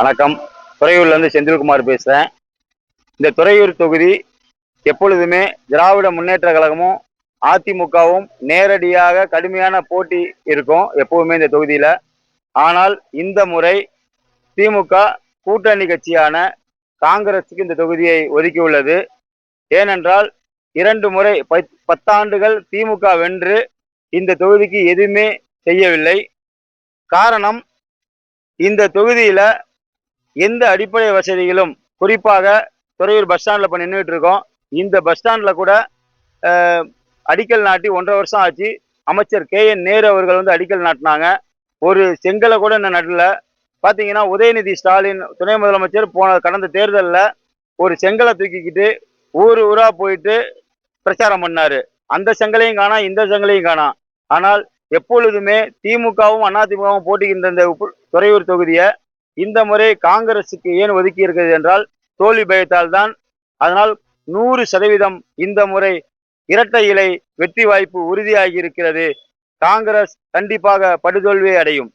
வணக்கம். துறையூர்லேருந்து செந்தில்குமார் பேசுகிறேன். இந்த துறையூர் தொகுதி எப்பொழுதுமே திராவிட முன்னேற்ற கழகமும் அதிமுகவும் நேரடியாக கடுமையான போட்டி இருக்கும் எப்பவுமே இந்த தொகுதியில். ஆனால் இந்த முறை திமுக கூட்டணி கட்சியான காங்கிரஸுக்கு இந்த தொகுதியை ஒதுக்கியுள்ளது. ஏனென்றால் 2 முறை 10 ஆண்டுகள் திமுக வென்று இந்த தொகுதிக்கு எதுவுமே செய்யவில்லை. காரணம், இந்த தொகுதியில் எந்த அடிப்படை வசதிகளும், குறிப்பாக துறையூர் பஸ் ஸ்டாண்டில் இப்போ நின்றுட்டு இருக்கோம். இந்த பஸ் ஸ்டாண்டில் கூட அடிக்கல் நாட்டி 1.5 வருஷம் ஆச்சு. அமைச்சர் KN நேரு அவர்கள் வந்து அடிக்கல் நாட்டினாங்க. ஒரு செங்கலை கூட இந்த நடுல பார்த்தீங்கன்னா, உதயநிதி ஸ்டாலின் துணை முதலமைச்சர் கடந்த தேர்தலில் ஒரு செங்கலை தூக்கிக்கிட்டு ஊர் ஊரா போயிட்டு பிரச்சாரம் பண்ணாரு. அந்த செங்கலையும் காணோம், இந்த செங்கலையும் காணோம். ஆனால் எப்பொழுதுமே திமுகவும் அதிமுகவும் போட்டிக்கின்ற இந்த துறையூர் தொகுதியை இந்த முறை காங்கிரசுக்கு ஏன் ஒதுக்கி இருக்கிறது என்றால் தோல்வி பயத்தால் தான். அதனால் 100% இந்த முறை இரட்டை இலை வெற்றி வாய்ப்பு உறுதியாகி இருக்கிறது. காங்கிரஸ் கண்டிப்பாக படுதோல்வியை அடையும்.